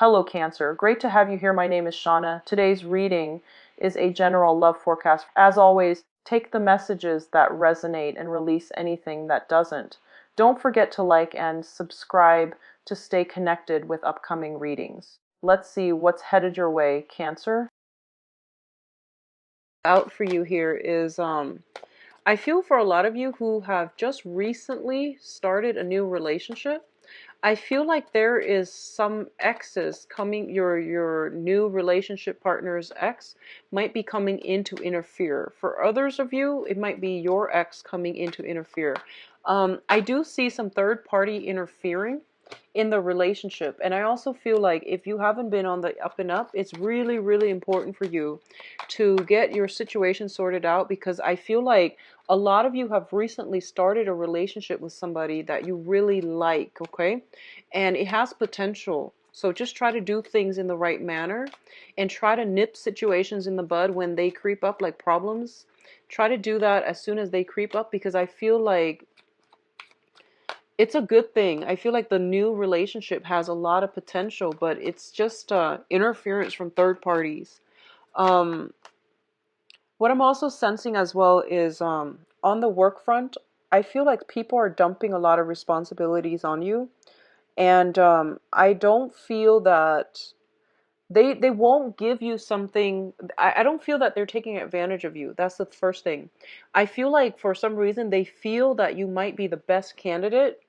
Hello, Cancer. Great to have you here. My name is Shauna. Today's reading is a general love forecast. As always, take the messages that resonate and release anything that doesn't. Don't forget to like and subscribe to stay connected with upcoming readings. Let's see what's headed your way, Cancer. Out for you here is I feel for a lot of you who have just recently started a new relationship. I feel like there is some exes coming, your new relationship partner's ex might be coming in to interfere. For others of you, it might be your ex coming in to interfere. I do see some third party interfering in the relationship. And I also feel like if you haven't been on the up and up, it's really, really important for you to get your situation sorted out, because I feel like a lot of you have recently started a relationship with somebody that you really like, okay? And it has potential. So just try to do things in the right manner and try to nip situations in the bud when they creep up, like problems. Try to do that as soon as they creep up, because I feel like it's a good thing. I feel like the new relationship has a lot of potential, but it's just interference from third parties. Um, what I'm also sensing as well is on the work front, I feel like people are dumping a lot of responsibilities on you. And I don't feel that they won't give you something. I don't feel that they're taking advantage of you. That's the first thing. I feel like for some reason they feel that you might be the best candidate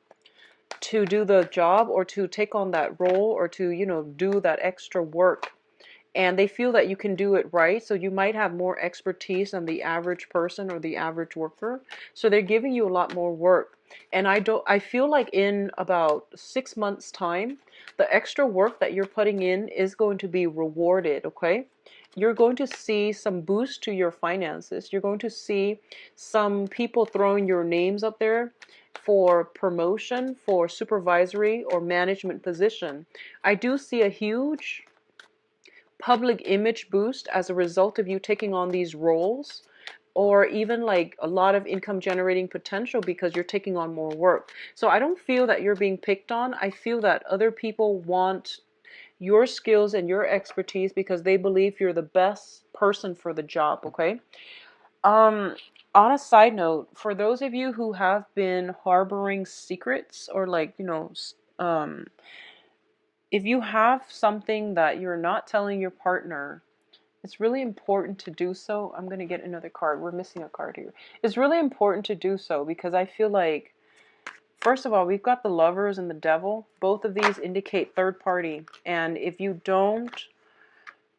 to do the job or to take on that role or to, do that extra work. And they feel that you can do it right. So you might have more expertise than the average person or the average worker. So they're giving you a lot more work. And I feel like in about 6 months time, the extra work that you're putting in is going to be rewarded. Okay. You're going to see some boost to your finances. You're going to see some people throwing your names up there for promotion, for supervisory or management position. I do see a huge public image boost as a result of you taking on these roles, or even like a lot of income generating potential because you're taking on more work. So I don't feel that you're being picked on. I feel that other people want your skills and your expertise because they believe you're the best person for the job, okay? Um, on a side note, for those of you who have been harboring secrets or like, if you have something that you're not telling your partner, it's really important to do so. I'm going to get another card. We're missing a card here. It's really important to do so because I feel like, first of all, we've got the Lovers and the Devil. Both of these indicate third party. And if you don't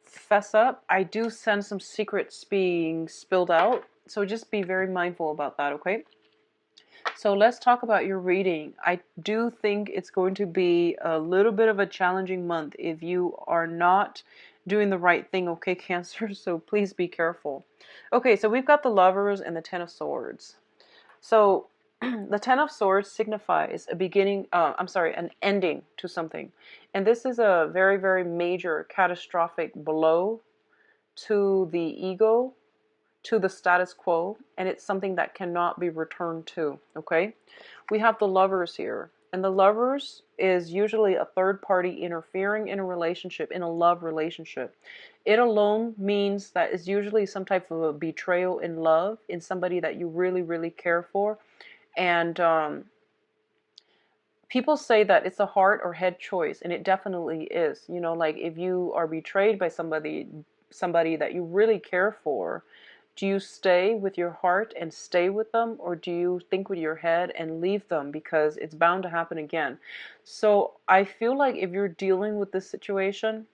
fess up, I do sense some secrets being spilled out. So just be very mindful about that, okay? So let's talk about your reading. I do think it's going to be a little bit of a challenging month if you are not doing the right thing, okay, Cancer? So please be careful. Okay, so we've got the Lovers and the Ten of Swords. So the Ten of Swords signifies a beginning, an ending to something. And this is a very, very major catastrophic blow to the ego, to the status quo, and it's something that cannot be returned to, okay? We have the Lovers here, and the Lovers is usually a third party interfering in a relationship, in a love relationship. It alone means that it's usually some type of a betrayal in love, in somebody that you really, really care for. And people say that it's a heart or head choice, and it definitely is. Like if you are betrayed by somebody that you really care for, do you stay with your heart and stay with them, or do you think with your head and leave them because it's bound to happen again? So I feel like if you're dealing with this situation,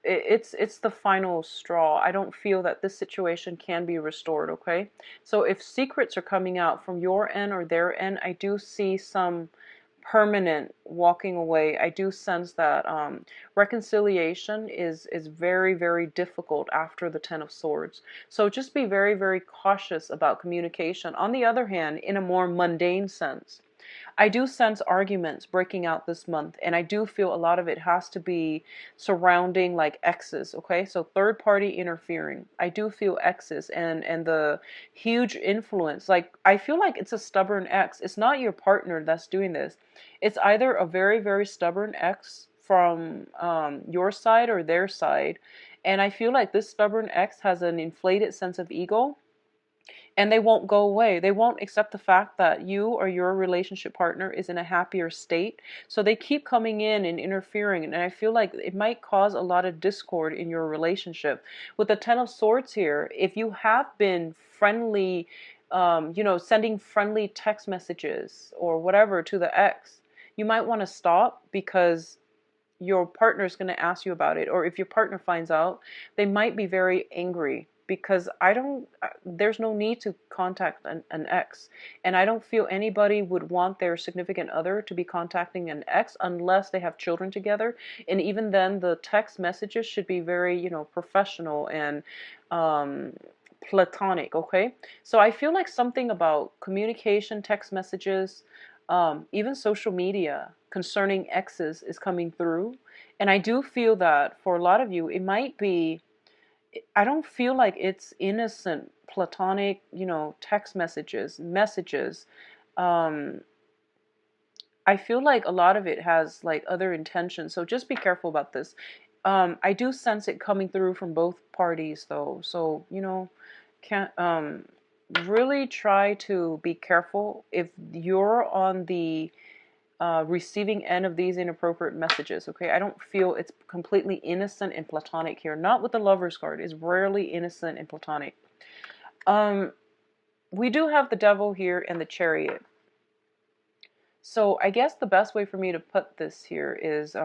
it's the final straw. I don't feel that this situation can be restored, okay? So if secrets are coming out from your end or their end, I do see some permanent walking away. I do sense that reconciliation is very, very difficult after the Ten of Swords. So just be very, very cautious about communication. On the other hand, in a more mundane sense, I do sense arguments breaking out this month, and I do feel a lot of it has to be surrounding like exes, okay? So third party interfering. I do feel exes and the huge influence. Like I feel like it's a stubborn ex. It's not your partner that's doing this. It's either a very, very stubborn ex from your side or their side. And I feel like this stubborn ex has an inflated sense of ego, and they won't go away. They won't accept the fact that you or your relationship partner is in a happier state. So they keep coming in and interfering. And I feel like it might cause a lot of discord in your relationship. With the Ten of Swords here, if you have been friendly, sending friendly text messages or whatever to the ex, you might want to stop, because your partner is going to ask you about it. Or if your partner finds out, they might be very angry, because there's no need to contact an ex. And I don't feel anybody would want their significant other to be contacting an ex unless they have children together. And even then, the text messages should be very, professional and platonic, okay? So I feel like something about communication, text messages, even social media concerning exes is coming through. And I do feel that for a lot of you, it might be, I don't feel like it's innocent, platonic, text messages. Um, I feel like a lot of it has like other intentions. So just be careful about this. I do sense it coming through from both parties though. So, can't, really try to be careful if you're on the receiving end of these inappropriate messages. Okay, I don't feel it's completely innocent and platonic here. Not with the Lover's card. It's rarely innocent and platonic. We do have the Devil here and the Chariot. So I guess the best way for me to put this here is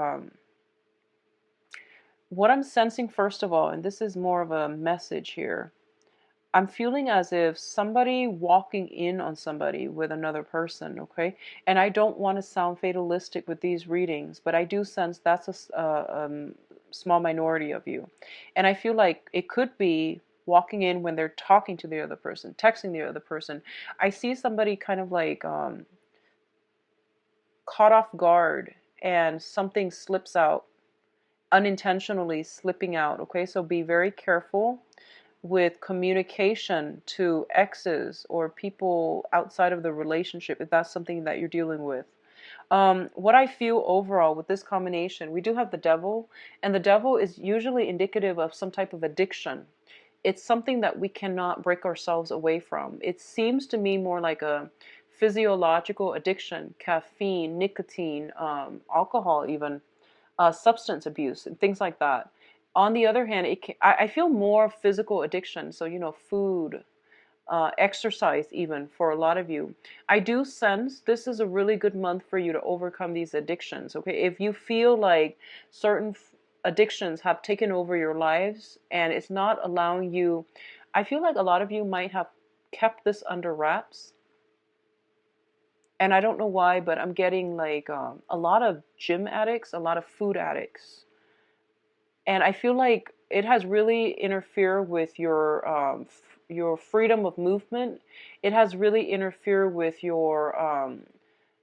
what I'm sensing first of all, and this is more of a message here. I'm feeling as if somebody walking in on somebody with another person, okay? And I don't want to sound fatalistic with these readings, but I do sense that's a small minority of you. And I feel like it could be walking in when they're talking to the other person, texting the other person. I see somebody kind of like caught off guard and something slips out, unintentionally slipping out, okay? So be very careful with communication to exes or people outside of the relationship if that's something that you're dealing with. What I feel overall with this combination, we do have the Devil, and the Devil is usually indicative of some type of addiction. It's something that we cannot break ourselves away from. It seems to me more like a physiological addiction, caffeine, nicotine, alcohol even, substance abuse, and things like that. On the other hand, I feel more physical addiction. So, food, exercise, even for a lot of you. I do sense this is a really good month for you to overcome these addictions. Okay. If you feel like certain addictions have taken over your lives and it's not allowing you, I feel like a lot of you might have kept this under wraps. And I don't know why, but I'm getting like a lot of gym addicts, a lot of food addicts. And I feel like it has really interfered with your freedom of movement. It has really interfered with your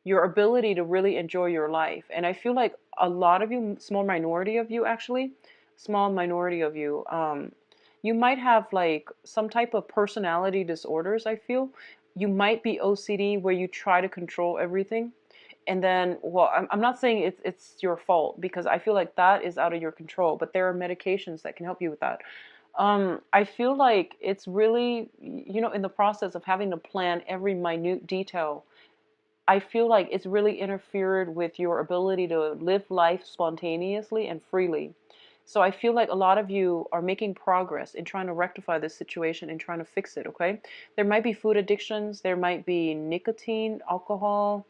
ability to really enjoy your life. And I feel like a lot of you, small minority of you actually, small minority of you, you might have like some type of personality disorders. I feel you might be OCD where you try to control everything. And then, well, I'm not saying it's your fault, because I feel like that is out of your control, but there are medications that can help you with that. I feel like it's really, in the process of having to plan every minute detail, I feel like it's really interfered with your ability to live life spontaneously and freely. So I feel like a lot of you are making progress in trying to rectify this situation and trying to fix it, okay? There might be food addictions, there might be nicotine, alcohol.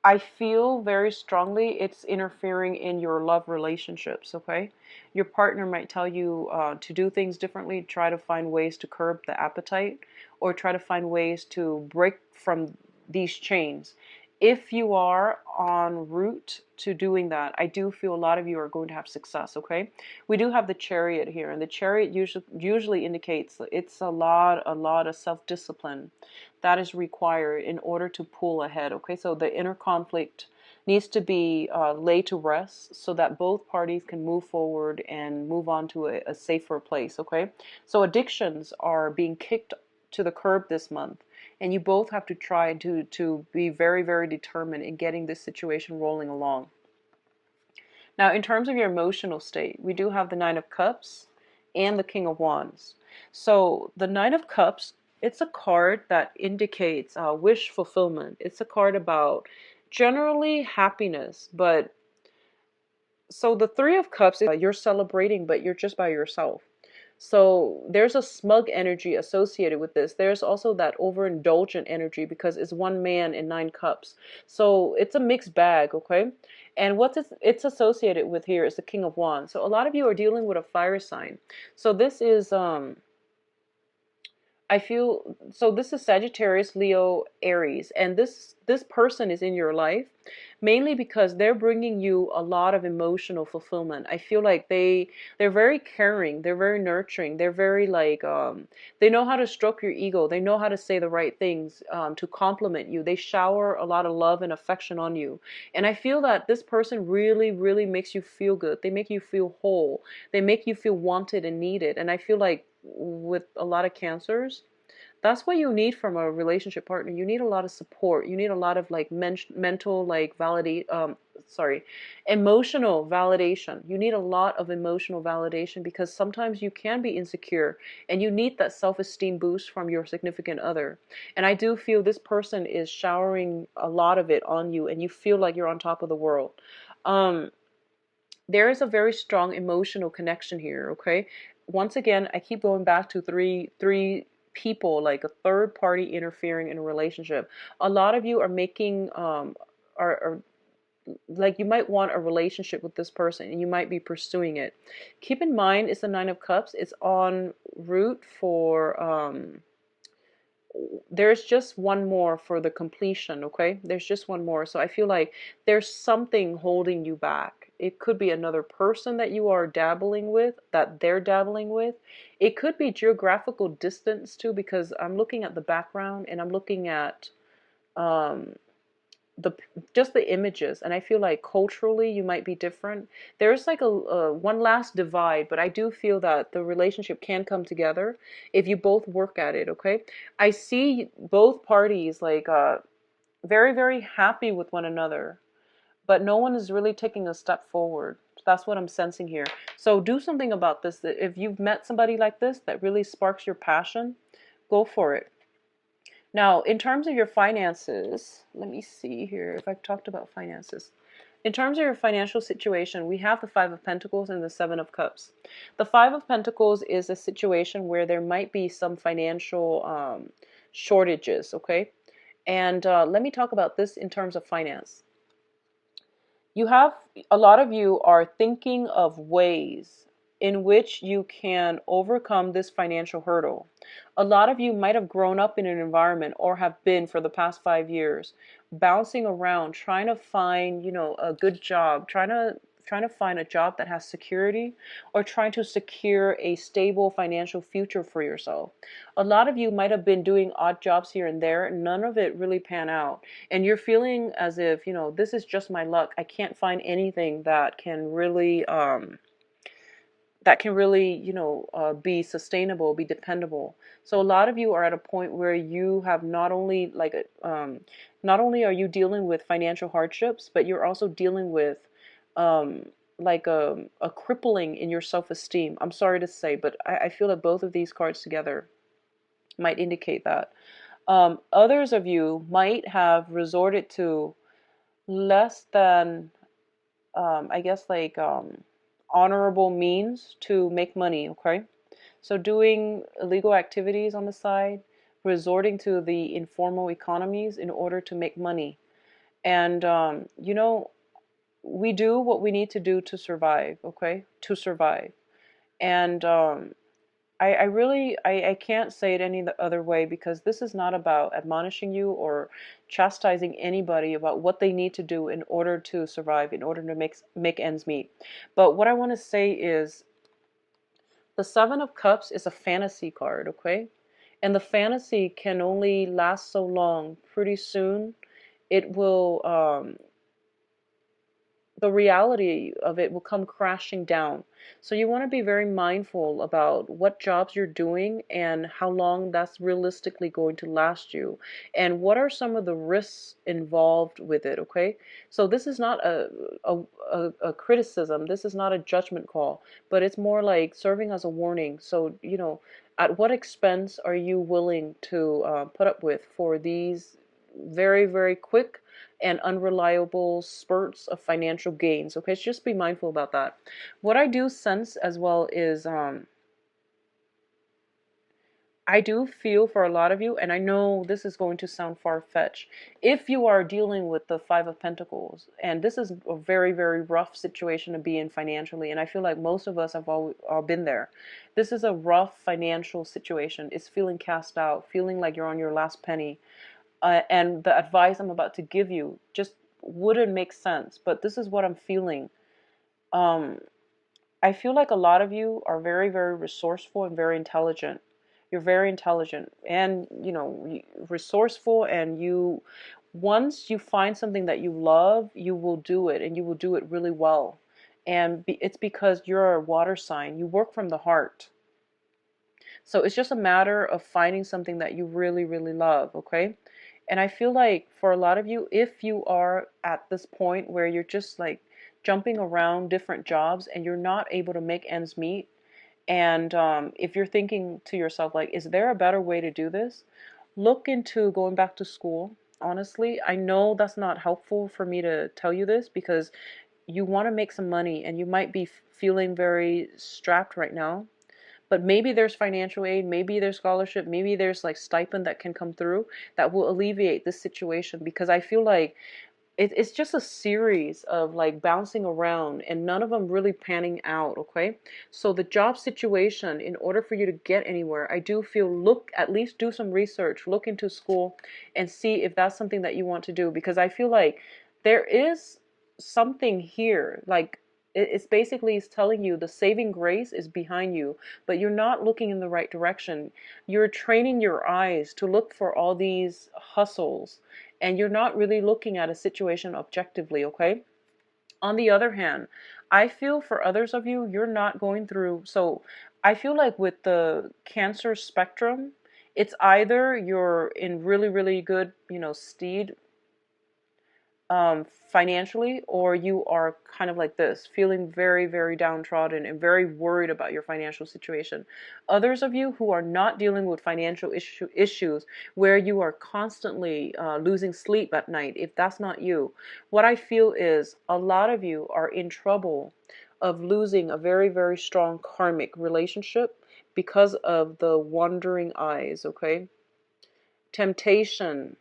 I feel very strongly it's interfering in your love relationships, okay? Your partner might tell you to do things differently, try to find ways to curb the appetite, or try to find ways to break from these chains. If you are en route to doing that, I do feel a lot of you are going to have success, okay? We do have the Chariot here, and the Chariot usually indicates it's a lot of self-discipline that is required in order to pull ahead, okay? So the inner conflict needs to be laid to rest so that both parties can move forward and move on to a safer place, okay? So addictions are being kicked to the curb this month. and you both have to try to be very, very determined in getting this situation rolling along. Now, in terms of your emotional state, we do have the Nine of Cups and the King of Wands. So the Nine of Cups, it's a card that indicates wish fulfillment. It's a card about generally happiness, but so the Three of Cups, you're celebrating, but you're just by yourself. So there's a smug energy associated with this. There's also that overindulgent energy because it's one man in nine cups. So it's a mixed bag, okay? And what it's associated with here is the King of Wands. So a lot of you are dealing with a fire sign. So this is I feel so this is Sagittarius, Leo, Aries, and this person is in your life mainly because they're bringing you a lot of emotional fulfillment. I feel like they're very caring, they're very nurturing, they're very like they know how to stroke your ego, they know how to say the right things to compliment you. They shower a lot of love and affection on you, and I feel that this person really, really makes you feel good. They make you feel whole. They make you feel wanted and needed. And I feel like with a lot of cancers, that's what you need from a relationship partner. You need a lot of support. You need a lot of like mental like validate sorry, emotional validation. You need a lot of emotional validation because sometimes you can be insecure and you need that self-esteem boost from your significant other. And I do feel this person is showering a lot of it on you and you feel like you're on top of the world. There is a very strong emotional connection here, okay? Once again, I keep going back to three people, like a third party interfering in a relationship. A lot of you are making are like you might want a relationship with this person and you might be pursuing it. Keep in mind it's the Nine of Cups. It's en route for there's just one more for the completion, okay? There's just one more. So I feel like there's something holding you back. It could be another person that you are dabbling with, that they're dabbling with. It could be geographical distance too, because I'm looking at the background and I'm looking at um, the just the images, and I feel like culturally you might be different. There's like a one last divide, but I do feel that the relationship can come together if you both work at it, okay? I see both parties like very, very happy with one another, but no one is really taking a step forward. That's what I'm sensing here. So do something about this. If you've met somebody like this that really sparks your passion, go for it. Now, in terms of your finances, let me see here if I've talked about finances. In terms of your financial situation, we have the Five of Pentacles and the Seven of Cups. The Five of Pentacles is a situation where there might be some financial shortages, okay? And let me talk about this in terms of finance. You have, a lot of you are thinking of ways in which you can overcome this financial hurdle. A lot of you might have grown up in an environment or have been for the past 5 years bouncing around trying to find, a good job, trying to find a job that has security or trying to secure a stable financial future for yourself. A lot of you might have been doing odd jobs here and there, and none of it really pan out. And you're feeling as if, this is just my luck. I can't find anything that can really be sustainable, be dependable. So a lot of you are at a point where you have not only not only are you dealing with financial hardships, but you're also dealing with like a crippling in your self-esteem. I'm sorry to say, but I feel that both of these cards together might indicate that. Others of you might have resorted to less than, I guess, like honorable means to make money, okay? So doing illegal activities on the side, resorting to the informal economies in order to make money. And, we do what we need to do to survive, okay? To survive. And I really, I can't say it any other way because this is not about admonishing you or chastising anybody about what they need to do in order to survive, in order to make ends meet. But what I want to say is the Seven of Cups is a fantasy card, okay? And the fantasy can only last so long. Pretty soon, it will, the reality of it will come crashing down. So you want to be very mindful about what jobs you're doing and how long that's realistically going to last you, and what are some of the risks involved with it, okay? So this is not a, a criticism, this is not a judgment call, but it's more like serving as a warning. So, at what expense are you willing to put up with for these very, very quick and unreliable spurts of financial gains? Okay, so just be mindful about that. What I do sense as well is I do feel for a lot of you, and I know this is going to sound far-fetched, if you are dealing with the Five of Pentacles, and this is a very, very rough situation to be in financially, and I feel like most of us have all been there. This is a rough financial situation. It's feeling cast out, feeling like you're on your last penny, and the advice I'm about to give you just wouldn't make sense, but this is what I'm feeling. Um, I feel like a lot of you are very, very resourceful and very intelligent. You're very intelligent and, resourceful, and once you find something that you love, you will do it, and you will do it really well. And it's because you're a water sign. You work from the heart. So it's just a matter of finding something that you really, really love, okay? And I feel like for a lot of you, if you are at this point where you're just like jumping around different jobs and you're not able to make ends meet, and if you're thinking to yourself, like, is there a better way to do this? Look into going back to school. Honestly, I know that's not helpful for me to tell you this because you want to make some money and you might be feeling very strapped right now. But maybe there's financial aid, maybe there's scholarship, maybe there's like stipend that can come through that will alleviate this situation, because I feel like it's just a series of like bouncing around and none of them really panning out, okay? So the job situation, in order for you to get anywhere, I do feel, at least do some research, look into school and see if that's something that you want to do, because I feel like there is something here, like it's basically telling you the saving grace is behind you, but you're not looking in the right direction. You're training your eyes to look for all these hustles, and you're not really looking at a situation objectively, okay? On the other hand, I feel for others of you, you're not going through, so I feel like with the Cancer spectrum, it's either you're in really, really good, steed financially, or you are kind of like this, feeling very, very downtrodden and very worried about your financial situation. Others of you who are not dealing with financial issues where you are constantly losing sleep at night, if that's not you, what I feel is a lot of you are in trouble of losing a very, very strong karmic relationship because of the wandering eyes, okay? Temptation,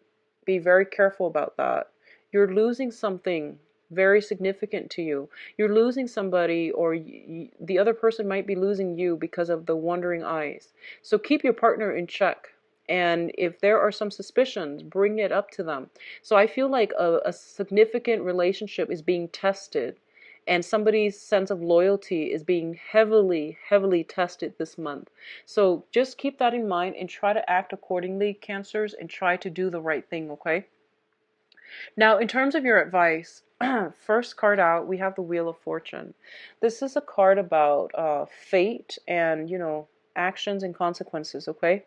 be very careful about that. You're losing something very significant to you. You're losing somebody, or the other person might be losing you because of the wandering eyes. So keep your partner in check. And if there are some suspicions, bring it up to them. So I feel like a significant relationship is being tested, and somebody's sense of loyalty is being heavily, heavily tested this month. So just keep that in mind and try to act accordingly, Cancers, and try to do the right thing, okay? Now, in terms of your advice, first card out, we have the Wheel of Fortune. This is a card about fate and, actions and consequences, okay?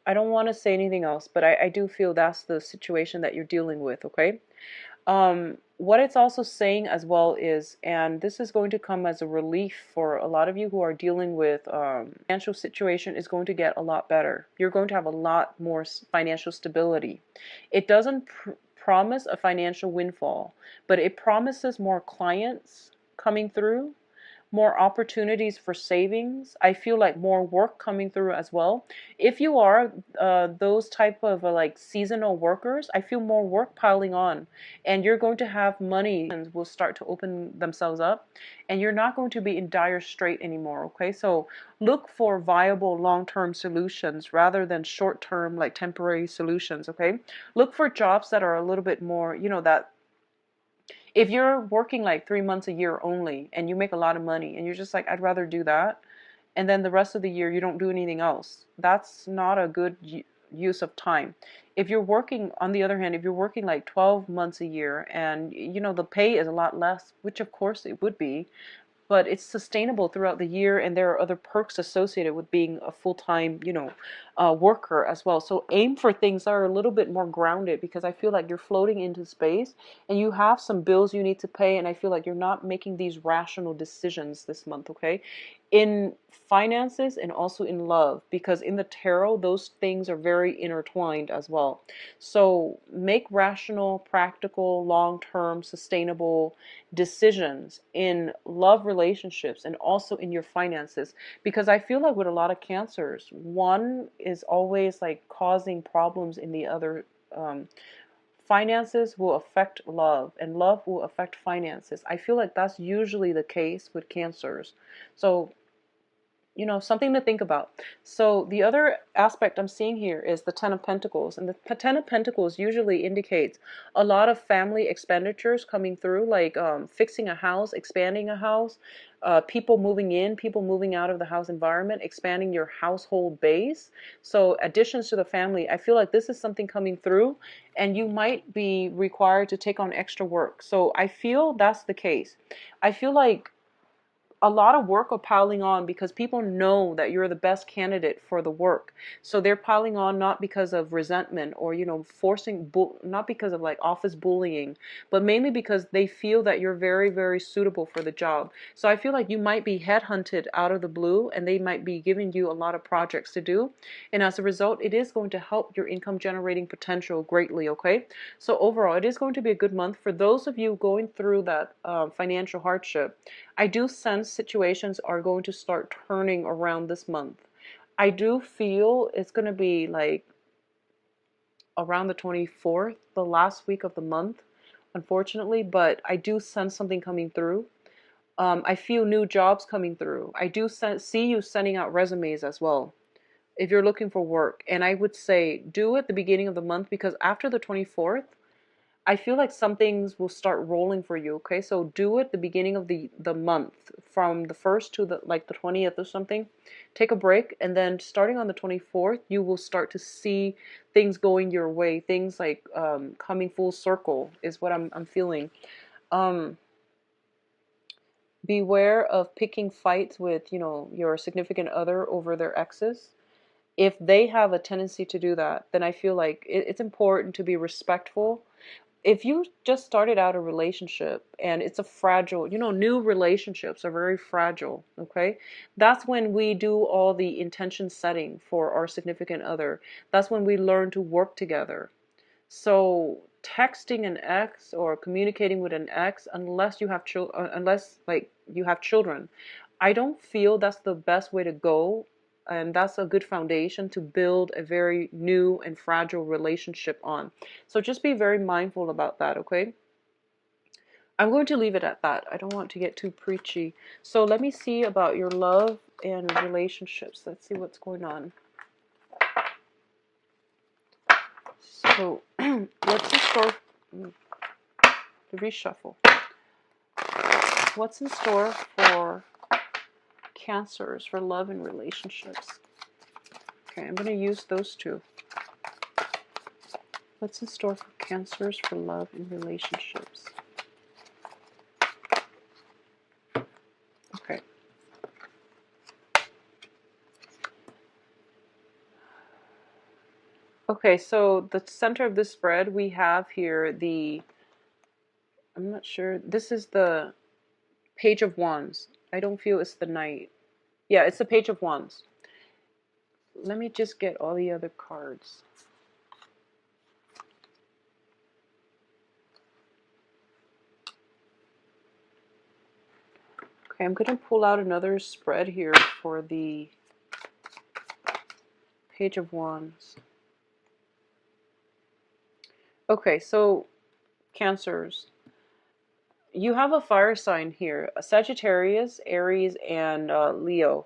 I don't want to say anything else, but I do feel that's the situation that you're dealing with, okay? What it's also saying as well is, and this is going to come as a relief for a lot of you who are dealing with financial situation, is going to get a lot better. You're going to have a lot more financial stability. It doesn't promise a financial windfall, but it promises more clients coming through, more opportunities for savings. I feel like more work coming through as well. If you are those type of like seasonal workers, I feel more work piling on, and you're going to have money and will start to open themselves up, and you're not going to be in dire strait anymore, okay? So look for viable long-term solutions rather than short-term, like temporary solutions, okay? Look for jobs that are a little bit more, that if you're working like 3 months a year only and you make a lot of money and you're just like, I'd rather do that, and then the rest of the year you don't do anything else, that's not a good use of time. If you're working, on the other hand, if you're working like 12 months a year and the pay is a lot less, which of course it would be, but it's sustainable throughout the year, and there are other perks associated with being a full-time, worker as well. So aim for things that are a little bit more grounded, because I feel like you're floating into space and you have some bills you need to pay, and I feel like you're not making these rational decisions this month, okay? In finances and also in love, because in the tarot, those things are very intertwined as well. So make rational, practical, long-term, sustainable decisions in love relationships and also in your finances, because I feel like with a lot of cancers, one is always like causing problems in the other. Finances will affect love and love will affect finances. I feel like that's usually the case with cancers. So something to think about. So the other aspect I'm seeing here is the Ten of Pentacles. And the Ten of Pentacles usually indicates a lot of family expenditures coming through, like fixing a house, expanding a house, people moving in, people moving out of the house environment, expanding your household base. So additions to the family, I feel like this is something coming through, and you might be required to take on extra work. So I feel that's the case. I feel like a lot of work are piling on because people know that you're the best candidate for the work. So they're piling on not because of resentment or, forcing, not because of like office bullying, but mainly because they feel that you're very, very suitable for the job. So I feel like you might be headhunted out of the blue and they might be giving you a lot of projects to do. And as a result, it is going to help your income generating potential greatly, okay? So overall, it is going to be a good month. For those of you going through that financial hardship, I do sense situations are going to start turning around this month. I do feel it's going to be like around the 24th, the last week of the month, unfortunately, but I do sense something coming through. I feel new jobs coming through. I do see you sending out resumes as well if you're looking for work. And I would say do it at the beginning of the month, because after the 24th, I feel like some things will start rolling for you, okay? So do it the beginning of the month, from the 1st to the 20th or something. Take a break, and then starting on the 24th, you will start to see things going your way. Things like coming full circle is what I'm feeling. Beware of picking fights with, your significant other over their exes. If they have a tendency to do that, then I feel like it's important to be respectful. If you just started out a relationship and it's a fragile, new relationships are very fragile, okay? That's when we do all the intention setting for our significant other. That's when we learn to work together. So texting an ex or communicating with an ex, unless you have unless like you have children, I don't feel that's the best way to go. And that's a good foundation to build a very new and fragile relationship on. So just be very mindful about that, okay? I'm going to leave it at that. I don't want to get too preachy. So let me see about your love and relationships. Let's see what's going on. So what's in store? To reshuffle. What's in store for Cancers for love and relationships? Okay, I'm going to use those two. What's in store for Cancers for love and relationships? Okay. Okay, so the center of this spread, we have here I'm not sure, this is the Page of Wands. I don't feel it's the Knight. Yeah, it's the Page of Wands. Let me just get all the other cards. Okay, I'm going to pull out another spread here for the Page of Wands. Okay, so Cancers. You have a fire sign here, a Sagittarius, Aries, and Leo.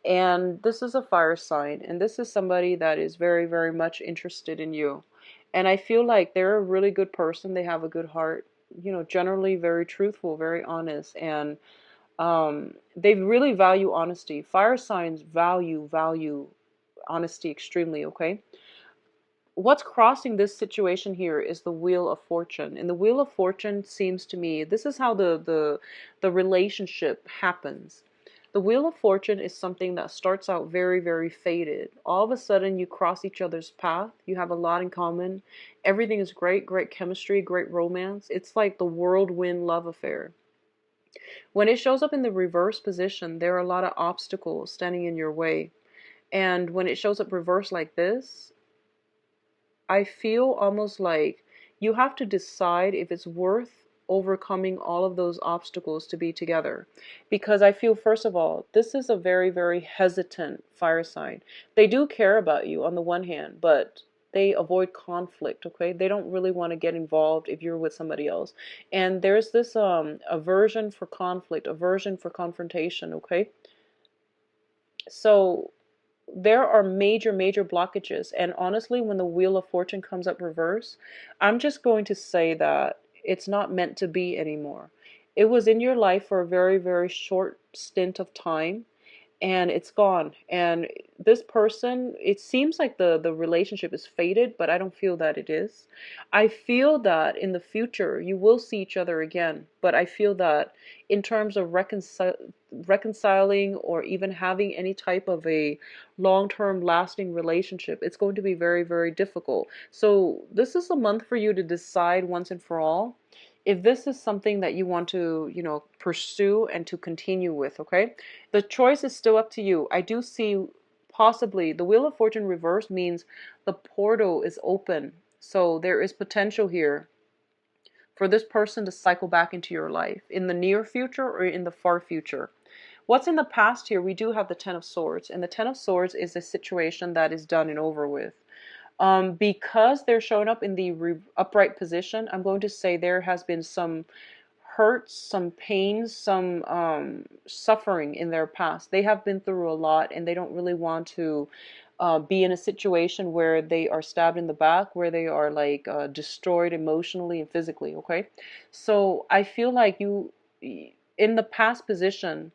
And this is a fire sign, and this is somebody that is very, very much interested in you. And I feel like they're a really good person. They have a good heart, generally very truthful, very honest, and they really value honesty. Fire signs value honesty extremely, okay? what's crossing this situation here is the Wheel of Fortune. And the Wheel of Fortune seems to me, this is how the relationship happens. The Wheel of Fortune is something that starts out very, very faded. All of a sudden, you cross each other's path. You have a lot in common. Everything is great, great chemistry, great romance. It's like the whirlwind love affair. When it shows up in the reverse position, there are a lot of obstacles standing in your way. And when it shows up reverse like this, I feel almost like you have to decide if it's worth overcoming all of those obstacles to be together. Because I feel, first of all, this is a very, very hesitant fire sign. They do care about you on the one hand, but they avoid conflict, okay? They don't really want to get involved if you're with somebody else. And there's this aversion for conflict, aversion for confrontation, okay? So there are major, major blockages. And honestly, when the Wheel of Fortune comes up reverse, I'm just going to say that it's not meant to be anymore. It was in your life for a very, very short stint of time, and it's gone. And this person, it seems like the relationship is faded, but I don't feel that it is. I feel that in the future you will see each other again, but I feel that in terms of reconciling or even having any type of a long-term lasting relationship, it's going to be very, very difficult. So this is a month for you to decide once and for all if this is something that you want to, pursue and to continue with, okay? The choice is still up to you. I do see possibly the Wheel of Fortune reverse means the portal is open. So there is potential here for this person to cycle back into your life in the near future or in the far future. What's in the past here? We do have the Ten of Swords, and the Ten of Swords is a situation that is done and over with. Because they're showing up in the upright position, I'm going to say there has been some hurts, some pains, some suffering in their past. They have been through a lot, and they don't really want to be in a situation where they are stabbed in the back, where they are like destroyed emotionally and physically, okay? So I feel like you, in the past position,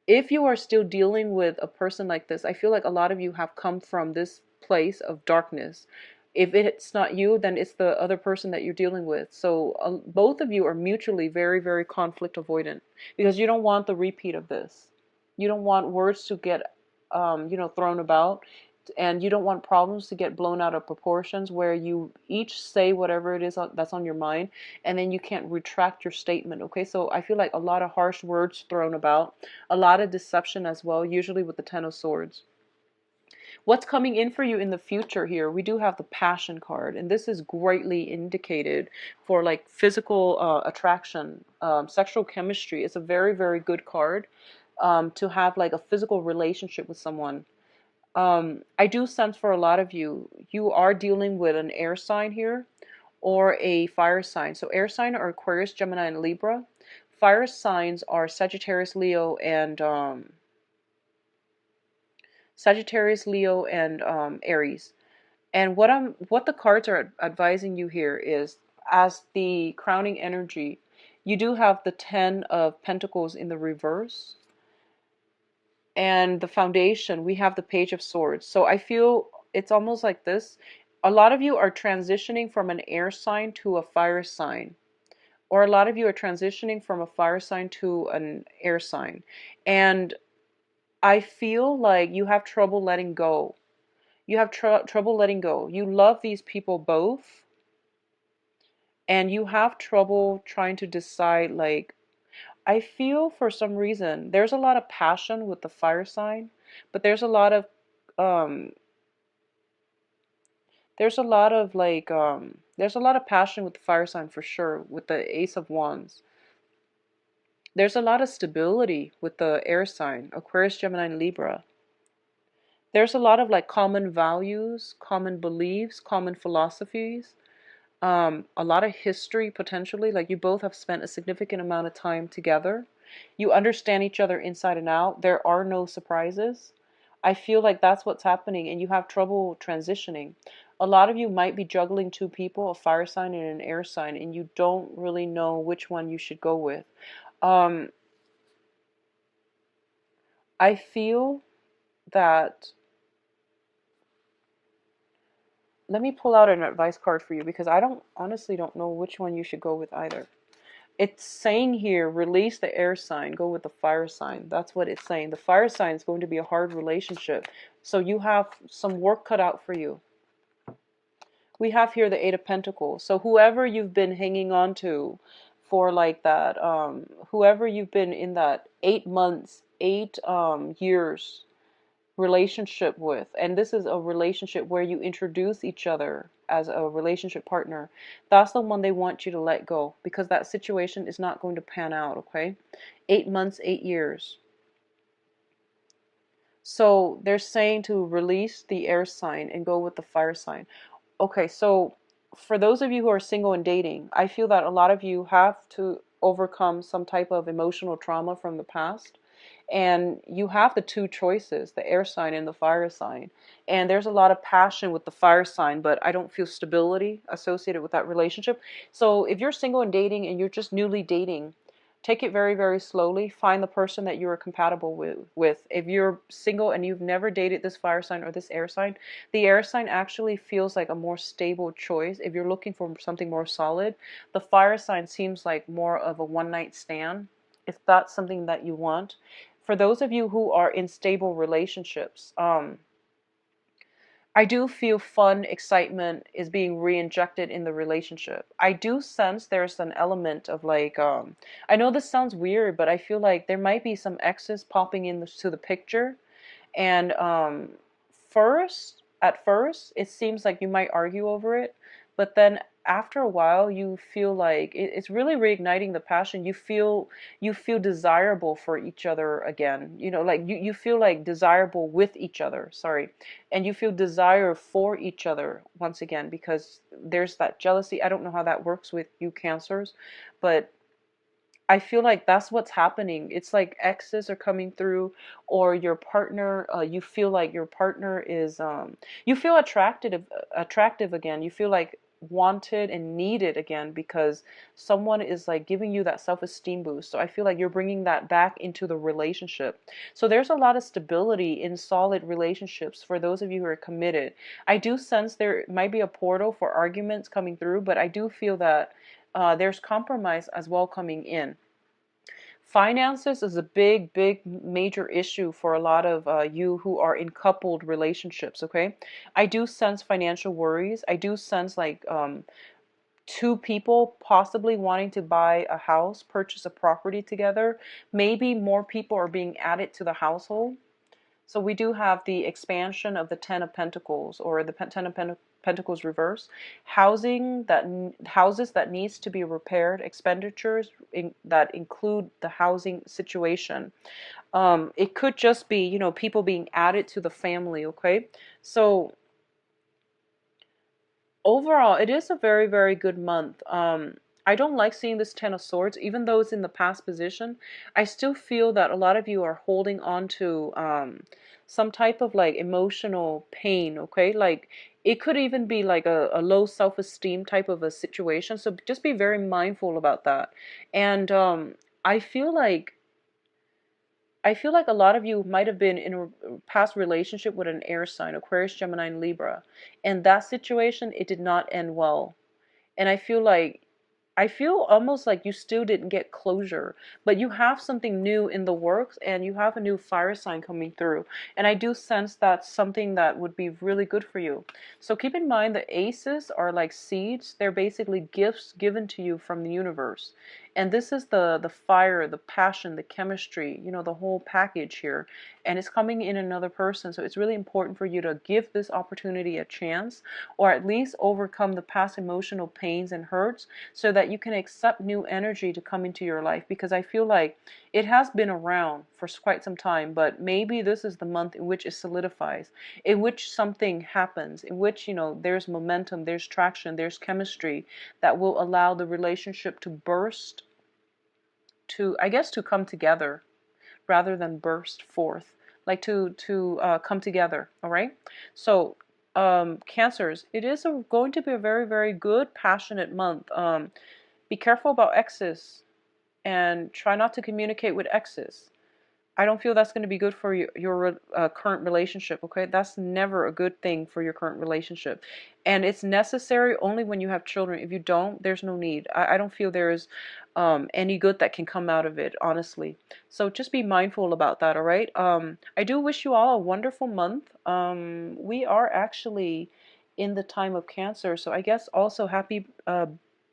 if you are still dealing with a person like this, I feel like a lot of you have come from this place of darkness. If it's not you, then it's the other person that you're dealing with. So both of you are mutually very, very conflict avoidant because you don't want the repeat of this. You don't want words to get, thrown about, and you don't want problems to get blown out of proportions where you each say whatever it is that's on your mind, and then you can't retract your statement, okay? So I feel like a lot of harsh words thrown about, a lot of deception as well, usually with the Ten of Swords. What's coming in for you in the future here? We do have the Passion card, and this is greatly indicated for like physical attraction, sexual chemistry. It's a very, very good card to have like a physical relationship with someone. I do sense for a lot of you, you are dealing with an air sign here or a fire sign. So air sign are Aquarius, Gemini, and Libra. Fire signs are Sagittarius, Leo, and Aries. And what the cards are advising you here is, as the crowning energy, you do have the Ten of Pentacles in the reverse. And the foundation, we have the Page of Swords. So I feel it's almost like this. A lot of you are transitioning from an air sign to a fire sign. Or a lot of you are transitioning from a fire sign to an air sign. And I feel like you have trouble letting go. You have trouble letting go. You love these people both. And you have trouble trying to decide, like, I feel for some reason there's a lot of passion with the fire sign, but um there's a lot of passion with the fire sign for sure with the Ace of Wands. There's a lot of stability with the air sign, Aquarius, Gemini, and Libra. There's a lot of like common values, common beliefs, common philosophies. A lot of history potentially, like you both have spent a significant amount of time together. You understand each other inside and out. There are no surprises. I feel like that's what's happening, and you have trouble transitioning. A lot of you might be juggling two people, a fire sign and an air sign, and you don't really know which one you should go with. Um, I feel that let me pull out an advice card for you because I don't honestly don't know which one you should go with either. It's saying here, release the air sign, go with the fire sign. That's what it's saying. The fire sign is going to be a hard relationship. So you have some work cut out for you. We have here the Eight of Pentacles. So whoever you've been hanging on to for like that, whoever you've been in that 8 months, 8 years relationship with, and this is a relationship where you introduce each other as a relationship partner, that's the one they want you to let go because that situation is not going to pan out. Okay, 8 months, 8 years. So they're saying to release the air sign and go with the fire sign. Okay, so for those of you who are single and dating, I feel that a lot of you have to overcome some type of emotional trauma from the past. And you have the two choices, the air sign and the fire sign. And there's a lot of passion with the fire sign, but I don't feel stability associated with that relationship. So if you're single and dating and you're just newly dating, take it very, very slowly. Find the person that you are compatible with. If you're single and you've never dated this fire sign or this air sign, the air sign actually feels like a more stable choice. If you're looking for something more solid, the fire sign seems like more of a one-night stand, if that's something that you want. For those of you who are in stable relationships, I do feel fun, excitement is being re-injected in the relationship. I do sense there's an element of like, I know this sounds weird, but I feel like there might be some exes popping into the picture. And at first, it seems like you might argue over it, but then after a while, you feel like it's really reigniting the passion. You feel desirable for each other again. You know, like you feel like desirable with each other. Sorry, and you feel desire for each other once again because there's that jealousy. I don't know how that works with you Cancers, but I feel like that's what's happening. It's like exes are coming through, or your partner. You feel like your partner is. You feel attractive again. You feel like wanted and needed again because someone is like giving you that self-esteem boost. So I feel like you're bringing that back into the relationship. So there's a lot of stability in solid relationships for those of you who are committed. I do sense there might be a portal for arguments coming through, but I do feel that there's compromise as well coming in. Finances is a big, big, major issue for a lot of you who are in coupled relationships, okay? I do sense financial worries. I do sense like two people possibly wanting to buy a house, purchase a property together. Maybe more people are being added to the household. So we do have the expansion of the Ten of Pentacles, or the Ten of Pentacles reverse. Houses that needs to be repaired, expenditures that include the housing situation. It could just be, people being added to the family, okay? So overall, it is a very, very good month. I don't like seeing this Ten of Swords, even though it's in the past position. I still feel that a lot of you are holding on to some type of like emotional pain, okay? Like it could even be like a low self-esteem type of a situation. So just be very mindful about that. And I feel like a lot of you might have been in a past relationship with an air sign, Aquarius, Gemini, and Libra. And that situation, it did not end well. And I feel almost like you still didn't get closure, but you have something new in the works and you have a new fire sign coming through. And I do sense that's something that would be really good for you. So keep in mind the aces are like seeds. They're basically gifts given to you from the universe. And this is the fire, the passion, the chemistry, the whole package here. And it's coming in another person. So it's really important for you to give this opportunity a chance, or at least overcome the past emotional pains and hurts so that you can accept new energy to come into your life. Because I feel like it has been around for quite some time, but maybe this is the month in which it solidifies, in which something happens, in which, there's momentum, there's traction, there's chemistry that will allow the relationship to burst, to come together rather than burst forth, like to come together. All right. So Cancers, it is going to be a very, very good, passionate month. Be careful about exes and try not to communicate with exes. I don't feel that's going to be good for your current relationship, okay? That's never a good thing for your current relationship. And it's necessary only when you have children. If you don't, there's no need. I don't feel there is any good that can come out of it, honestly. So just be mindful about that, all right? I do wish you all a wonderful month. We are actually in the time of Cancer, so I guess also happy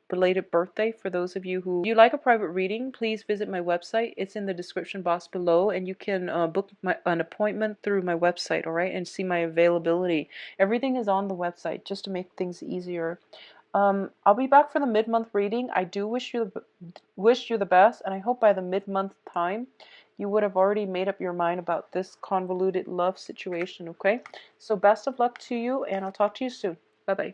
belated birthday for those of you who you like a private reading. Please visit my website. It's in the description box below, and you can book an appointment through my website, all right, and see my availability. Everything is on the website just to make things easier. I'll be back for the mid-month reading. I do wish you the best, and I hope by the mid-month time you would have already made up your mind about this convoluted love situation, okay? So best of luck to you, and I'll talk to you soon. Bye-bye.